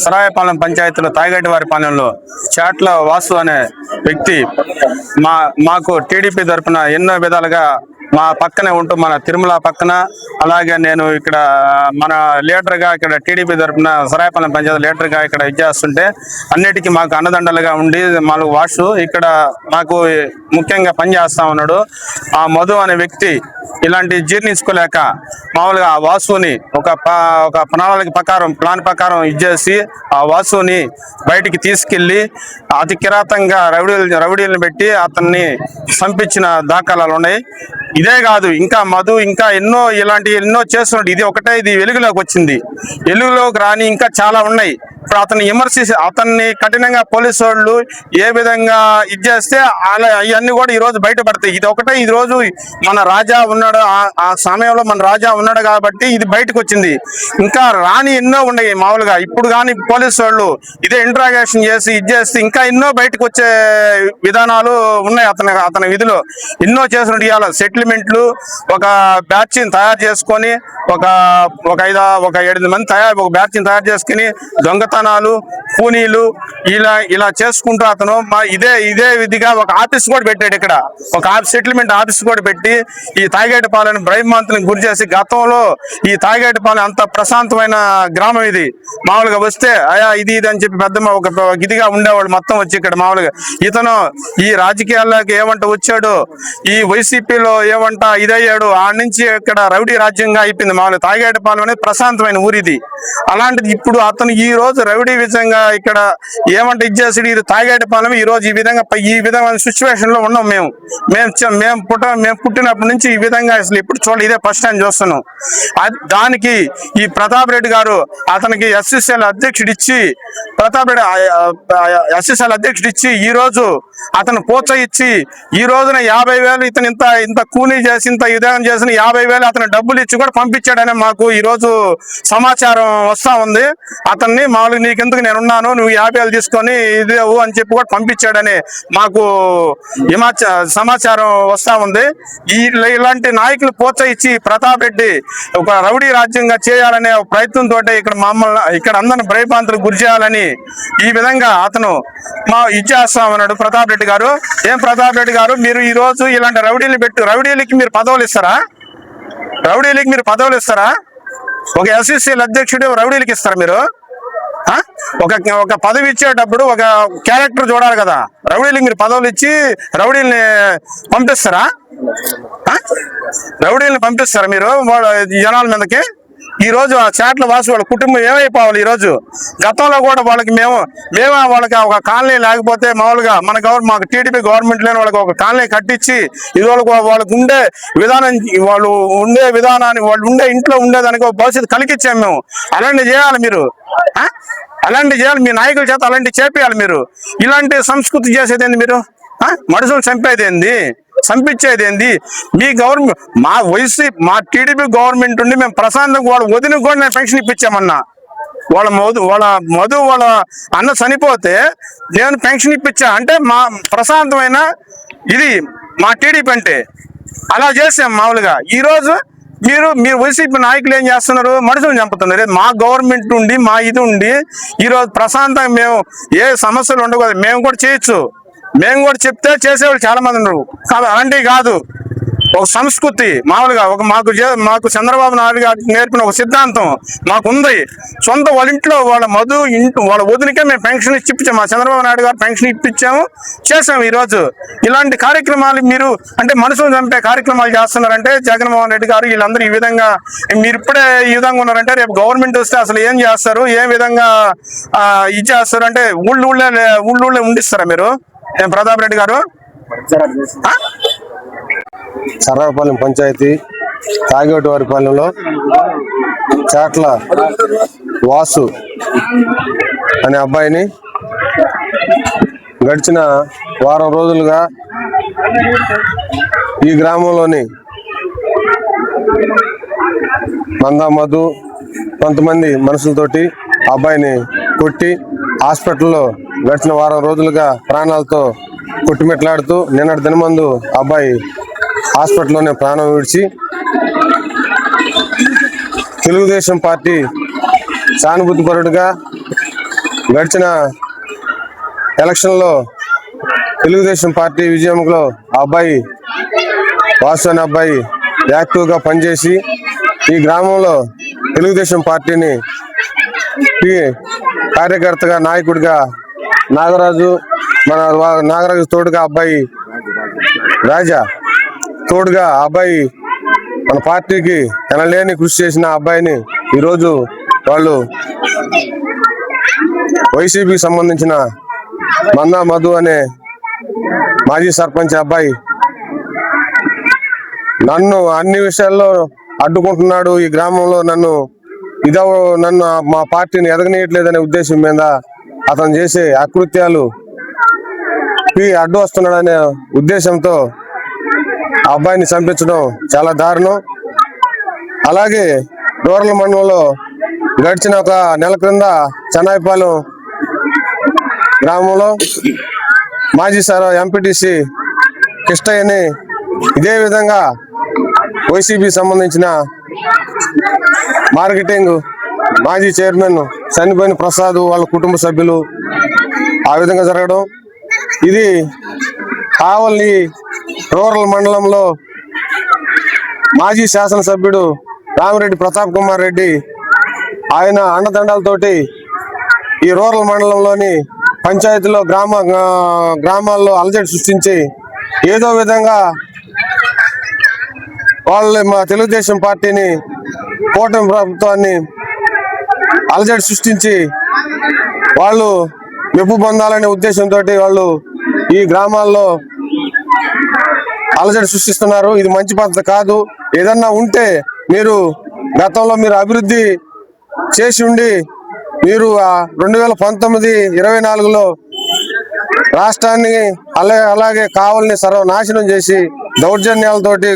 సరాయపాలెం పంచాయతీలో తాగేటివారిపాలెంలో చాట్ల వాసు అనే వ్యక్తి మాకు టీడీపీ తరఫున ఎన్నో విధాలుగా మా పక్కనే ఉంటూ మన తిరుమల పక్కన, అలాగే నేను ఇక్కడ మన లీడర్గా ఇక్కడ టీడీపీ తరఫున సరాయపాలెం పంచాయతీ లీడర్గా ఇక్కడ ఇచ్చేస్తుంటే అన్నిటికీ మాకు అండదండలుగా ఉండి మాకు వాసు ఇక్కడ మాకు ముఖ్యంగా పనిచేస్తా ఉన్నాడు. ఆ మధు అనే వ్యక్తి ఇలాంటి జీర్ణించుకోలేక మామూలుగా ఆ వాసుని ఒక ప్రణాళిక ప్రకారం ప్లాన్ ప్రకారం ఇచ్చేసి ఆ వాసుని బయటికి తీసుకెళ్లి అతి కిరాతంగా రౌడీలను పెట్టి అతన్ని చంపించిన దాఖలాలు ఉన్నాయి. ఇదే కాదు, ఇంకా మధు ఇంకా ఎన్నో చేస్తున్నాడు. ఇది ఒకటే, ఇది వెలుగులోకి వచ్చింది. వెలుగులోకి రాని ఇంకా చాలా ఉన్నాయి. ఇప్పుడు అతన్ని విమర్శించి అతన్ని కఠినంగా పోలీసు వాళ్ళు ఏ విధంగా ఇచ్చేస్తే అవన్నీ కూడా ఈరోజు బయటపడతాయి. ఇది ఒకటే, ఈ రోజు మన రాజా ఉన్నాడు, ఆ సమయంలో మన రాజా ఉన్నాడు కాబట్టి ఇది బయటకు వచ్చింది. ఇంకా రాని ఎన్నో ఉన్నాయి. మామూలుగా ఇప్పుడు కానీ పోలీసు వాళ్ళు ఇదే ఇంట్రాగేషన్ చేసి ఇచ్చేస్తే ఇంకా ఎన్నో బయటకు వచ్చే విధానాలు ఉన్నాయి. అతని విధిలో ఎన్నో చేసినట్టు ఇవాళ సెటిల్మెంట్లు ఒక బ్యాచ్ని తయారు చేసుకొని ఒక 7 మంది ఒక బ్యాచ్ని తయారు చేసుకుని దొంగతనాలు, కూనీలు ఇలా చేసుకుంటూ అతను ఇదే విధిగా ఒక ఆఫీస్ కూడా పెట్టాడు. ఇక్కడ ఒక సెటిల్మెంట్ ఆఫీస్ కూడా పెట్టి ఈ తాగేటిపాలెం భయభ్రాంతులకు గురి చేసి, గతంలో ఈ తాగేటిపాలెం అంత ప్రశాంతమైన గ్రామం ఇది. మామూలుగా వస్తే ఇది అని చెప్పి పెద్ద ఒక ఇదిగా ఉండేవాళ్ళు మొత్తం వచ్చి ఇక్కడ మామూలుగా ఇతను ఈ రాజకీయాల్లోకి ఏమంట వచ్చాడు, ఈ వైసీపీలో ఏమంట ఇదయ్యాడు. ఆ నుంచి ఇక్కడ రౌడీ రాజ్యంగా అయిపోయింది. మామూలుగా తాగేటిపాలెం అనేది ప్రశాంతమైన ఊరిది. అలాంటిది ఇప్పుడు అతను ఈ రోజు రౌడీ విధంగా ఇక్కడ ఏమంటే ఇచ్చేసి ఇది తాగేటిపాలెం ఈ రోజు ఈ విధమైన సిచ్యువేషన్ లో ఉన్నాం. మేము పుట్టినప్పటి నుంచి ఈ విధంగా అసలు ఇప్పుడు చూడాలి, ఇదే ఫస్ట్ టైం చూస్తున్నాం. దానికి ఈ ప్రతాప్ రెడ్డి గారు అతనికి ఎస్ఎస్ఎల్ అధ్యక్షుడు ఇచ్చి ఈ రోజు అతను ప్రోత్సహించి ఈ రోజున 50,000 ఇతను ఇంత కూలీ చేసి ఇంత విధానం చేసిన 50,000 అతను డబ్బులు ఇచ్చి కూడా పంపించాడని మాకు ఈ రోజు సమాచారం వస్తా ఉంది. అతన్ని మామూలుగా నీకెందుకు నేనున్నాను, నువ్వు 50,000 తీసుకొని ఇదేవు అని చెప్పి కూడా పంపించాడని మాకు సమాచారం వస్తా ఉంది. ఇలాంటి నాయకులు ప్రోత్సహించి ప్రతాప్ రెడ్డి ఒక రౌడీ రాజ్యంగా చేయాలనే ప్రయత్నంతో ఇక్కడ అందరిని భయభ్రాంతులకు గురి చేయాలని ఈ విధంగా అతను ఇచ్చేస్తా ఉన్నాడు ప్రతాప్ రెడ్డి గారు. ఏం ప్రతాప్ రెడ్డి గారు, మీరు ఈ రోజు ఇలాంటి రౌడీలకి మీరు పదవులు ఇస్తారా? ఒక ఎస్ఎస్సీల అధ్యక్షుడు రౌడీలకి ఇస్తారా మీరు? ఒక పదవి ఇచ్చేటప్పుడు ఒక క్యారెక్టర్ చూడాలి కదా. రౌడీలకి మీరు పదవులు ఇచ్చి రౌడీల్ని పంపిస్తారా మీరు జనాల మీదకి? ఈ రోజు ఆ చాట్ల వాసు వాళ్ళ కుటుంబం ఏమైపోవాలి? ఈ రోజు గతంలో కూడా వాళ్ళకి ఒక కాలనీ లేకపోతే మామూలుగా మాకు టీడీపీ గవర్నమెంట్ లేని వాళ్ళకి ఒక కాలనీ కట్టించి ఇది వాళ్ళకు ఉండే విధానాన్ని వాళ్ళు ఉండే ఇంట్లో ఉండేదానికి ఒక భవిష్యత్తు కలిగించాము మేము. అలాంటివి చేయాలి మీరు, మీ నాయకుల చేత అలాంటివి చేపియాలి మీరు. ఇలాంటి సంస్కృతి చేసేది ఏంది మీరు? మనుషులు చంపించేది ఏంది? మీ గవర్నమెంట్ మా టీడీపీ గవర్నమెంట్ ఉండి మేము ప్రశాంతంగా వాళ్ళ వదినకు కూడా నేను పెన్షన్ ఇప్పించామన్నా. వాళ్ళ అన్న చనిపోతే నేను పెన్షన్ ఇప్పించా అంటే మా ప్రశాంతమైన ఇది మా టీడీపీ అంటే. అలా చేసాం మామూలుగా. ఈ రోజు మీరు వైసీపీ నాయకులు ఏం చేస్తున్నారు? మనుషులు చంపుతున్నారు. మా గవర్నమెంట్ ఉండి మా ఇది ఉండి ఈరోజు ప్రశాంతంగా మేము ఏ సమస్యలు ఉండకూడదు, మేము కూడా చేయొచ్చు. మేము కూడా చెప్తే చేసేవాళ్ళు చాలా మంది ఉన్నారు. అలాంటివి కాదు, ఒక సంస్కృతి మామూలుగా మాకు చంద్రబాబు నాయుడు గారు నేర్పిన ఒక సిద్ధాంతం మాకుంది. సొంత వాళ్ళ ఇంట్లో వాళ్ళ వదిలికే మేము పెన్షన్ ఇప్పించాము. మా చంద్రబాబు నాయుడు గారు పెన్షన్ ఇప్పించాము, చేసాము. ఈరోజు ఇలాంటి కార్యక్రమాలు మీరు అంటే మనుషులు చంపే కార్యక్రమాలు చేస్తున్నారంటే జగన్మోహన్ రెడ్డి గారు వీళ్ళందరూ ఈ విధంగా మీరు ఇప్పుడే ఈ విధంగా ఉన్నారంటే రేపు గవర్నమెంట్ వస్తే అసలు ఏం చేస్తారు, ఏ విధంగా ఇచ్చేస్తారు అంటే ఊళ్ళో ఉండిస్తారా మీరు? ప్రతాప్ రెడ్డి గారు సరాయపాలెం పంచాయతీ తాగేటివారిపాలెంలో చాట్ల వాసు అనే అబ్బాయిని గడిచిన వారం రోజులుగా ఈ గ్రామంలోని మందా మధు కొంతమంది మనుషులతోటి అబ్బాయిని కొట్టి హాస్పిటల్లో గడిచిన వారం రోజులుగా ప్రాణాలతో కొట్టుమిట్లాడుతూ నిన్నటి దినమందు అబ్బాయి హాస్పిటల్లోనే ప్రాణం విడిచి తెలుగుదేశం పార్టీ సానుభూతిపరుడుగా గడిచిన ఎలక్షన్లో తెలుగుదేశం పార్టీ విజయంలో ఆ అబ్బాయి వాసు అనే అబ్బాయి యాక్టివ్గా పనిచేసి ఈ గ్రామంలో తెలుగుదేశం పార్టీని కార్యకర్తగా నాయకుడిగా నాగరాజు నాగరాజు తోడుగా అబ్బాయి రాజా తోడుగా అబ్బాయి మన పార్టీకి ఎనలేని కృషి చేసిన అబ్బాయిని ఈరోజు వాళ్ళు వైసీపీకి సంబంధించిన మందా మధు అనే మాజీ సర్పంచ్ అబ్బాయి నన్ను అన్ని విషయాల్లో అడ్డుకుంటున్నాడు, ఈ గ్రామంలో నన్ను మా పార్టీని ఎదగనీయట్లేదనే ఉద్దేశం మీద అతను చేసే అకృత్యాలు అడ్డు వస్తున్నాడనే ఉద్దేశంతో ఆ అబ్బాయిని చంపించడం చాలా దారుణం. అలాగే రూరల్ మండలంలో గడిచిన ఒక నెల క్రింద చెన్నాయిపాలెం గ్రామంలో మాజీ ఎంపీటీసీ కృష్ణయ్యని ఇదే విధంగా వైసీపీ సంబంధించిన మార్కెటింగ్ మాజీ చైర్మన్ చనిపోయిన ప్రసాద్ వాళ్ళ కుటుంబ సభ్యులు ఆ విధంగా జరగడం, ఇది కావలి రూరల్ మండలంలో మాజీ శాసనసభ్యుడు రామిరెడ్డి ప్రతాప్ కుమార్ రెడ్డి ఆయన అండదండాలతోటి ఈ రూరల్ మండలంలోని పంచాయతీలో గ్రామాల్లో అలజడి సృష్టించి ఏదో విధంగా వాళ్ళు మా తెలుగుదేశం పార్టీని కూటమి ప్రభుత్వాన్ని అలజడి సృష్టించి వాళ్ళు మెప్పు పొందాలనే ఉద్దేశంతో వాళ్ళు ఈ గ్రామాల్లో అలజడి సృష్టిస్తున్నారు. ఇది మంచి పద్ధతి కాదు. ఏదన్నా ఉంటే మీరు గతంలో మీరు అభివృద్ధి చేసి ఉండి మీరు 2019-24లో రాష్ట్రాన్ని అలాగే కావలిని సర్వనాశనం చేసి దౌర్జన్యాలతోటి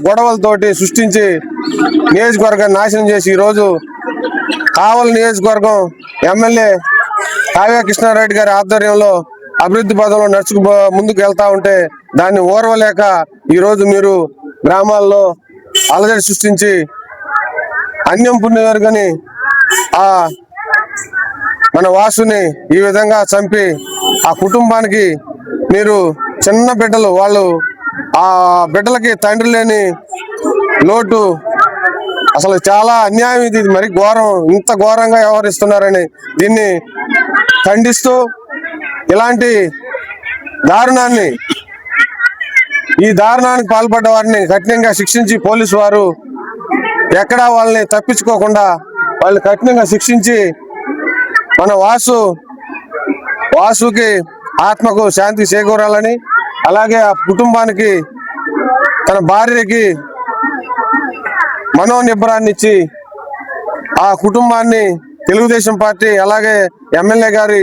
గొడవలతోటి సృష్టించి నియోజకవర్గాన్ని నాశనం చేసి ఈరోజు కావలి నియోజకవర్గం ఎమ్మెల్యే కావ్య కృష్ణారెడ్డి గారి ఆధ్వర్యంలో అభివృద్ధి పదంలో ముందుకు వెళ్తా ఉంటే దాన్ని ఓర్వలేక ఈరోజు మీరు గ్రామాల్లో అలజడి సృష్టించి అన్యం పుణ్యవర్గని మన వాసుని ఈ విధంగా చంపి ఆ కుటుంబానికి మీరు చిన్న బిడ్డలు వాళ్ళు ఆ బిడ్డలకి తండ్రి లేని లోటు అసలు చాలా అన్యాయం. ఇది మరి ఘోరం, ఇంత ఘోరంగా వ్యవహరిస్తున్నారని దీన్ని ఖండిస్తూ ఇలాంటి ఈ దారుణానికి పాల్పడ్డ వారిని కఠినంగా శిక్షించి పోలీసు వారు ఎక్కడా వాళ్ళని తప్పించుకోకుండా వాళ్ళని కఠినంగా శిక్షించి మన వాసుకి ఆత్మకు శాంతి చేకూరాలని, అలాగే ఆ కుటుంబానికి తన భార్యకి మనోనిబ్బరాన్ని ఇచ్చి ఆ కుటుంబాన్ని తెలుగుదేశం పార్టీ అలాగే ఎమ్మెల్యే గారి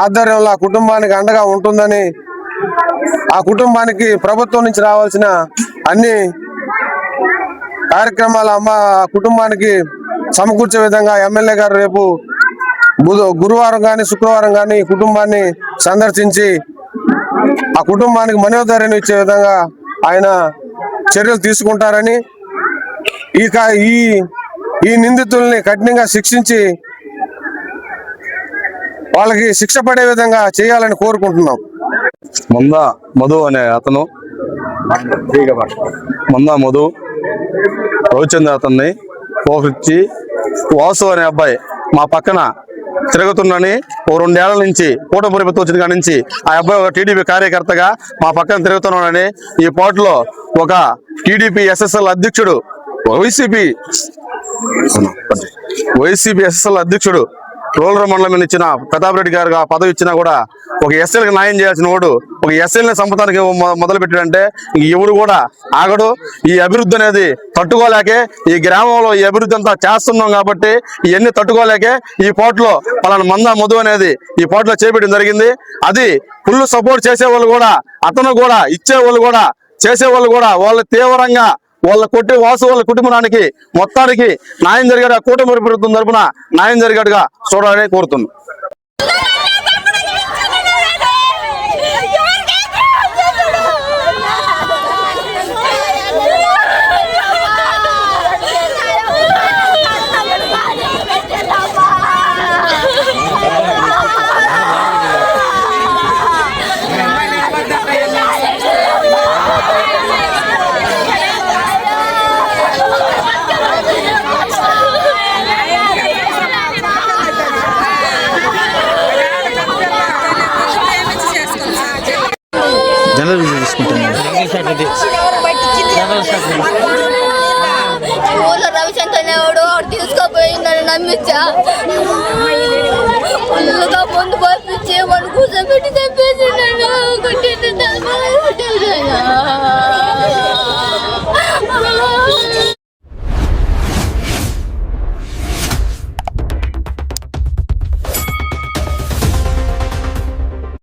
ఆధ్వర్యంలో ఆ కుటుంబానికి అండగా ఉంటుందని, ఆ కుటుంబానికి ప్రభుత్వం నుంచి రావాల్సిన అన్ని కార్యక్రమాల కుటుంబానికి సమకూర్చే విధంగా ఎమ్మెల్యే గారు రేపు గురువారం కానీ శుక్రవారం కానీ కుటుంబాన్ని సందర్శించి ఆ కుటుంబానికి మనోధైర్యం ఇచ్చే విధంగా ఆయన చర్యలు తీసుకుంటారని, ఈ నిందితుల్ని కఠినంగా శిక్షించి వాళ్ళకి శిక్ష పడే విధంగా చేయాలని కోరుకుంటున్నాం. మందా మధు అనే అతను రవిచంద్ర అతన్ని పోహరించి వాసు అనే అబ్బాయి మా పక్కన తిరుగుతున్నాని ఓ 2 ఏళ్ల నుంచి కూటమి ప్రభుత్వం వచ్చిన కాడి నుంచి ఆ అబ్బాయి ఒక టీడీపీ కార్యకర్తగా మా పక్కన తిరుగుతున్నాడని ఈ పోటులో ఒక టీడీపీ ఎస్ఎస్ఎల్ అధ్యక్షుడు వైసీపీ ఎస్ఎస్ఎల్ అధ్యక్షుడు రూరల్ మండలం ఇచ్చిన ప్రతాప్ రెడ్డి గారు పదవి ఇచ్చినా కూడా ఒక ఎస్ఎల్కి న్యాయం చేయాల్సిన వాడు ఒక ఎస్ఎల్ని చంపడానికి మొదలు పెట్టాడంటే ఎవరు కూడా ఆగడు. ఈ అభివృద్ధి అనేది తట్టుకోలేకే ఈ గ్రామంలో ఈ అభివృద్ధి అంతా చేస్తున్నాం కాబట్టి ఇవన్నీ తట్టుకోలేకే ఈ పోర్టులో పలానా మందా మధు అనేది ఈ పోర్టులో చేపట్టడం జరిగింది. అది ఫుల్ సపోర్ట్ చేసేవాళ్ళు కూడా అతను కూడా ఇచ్చేవాళ్ళు కూడా చేసేవాళ్ళు కూడా వాళ్ళు తీవ్రంగా వాళ్ళ వాసు వాళ్ళ కుటుంబానికి మొత్తానికి న్యాయం జరిగేట కూటమి ప్రభుత్వం తరపున న్యాయం జరిగేట్టుగా చూడాలని కోరుతున్నాం. జనరల్ తీసుకుంటున్నాను. ఊళ్ళో రవిశంకర్ అనేవాడు తీసుకోపోయిందని నమ్మించా ముందు పంపించి వాళ్ళు కూర్చోబెట్టి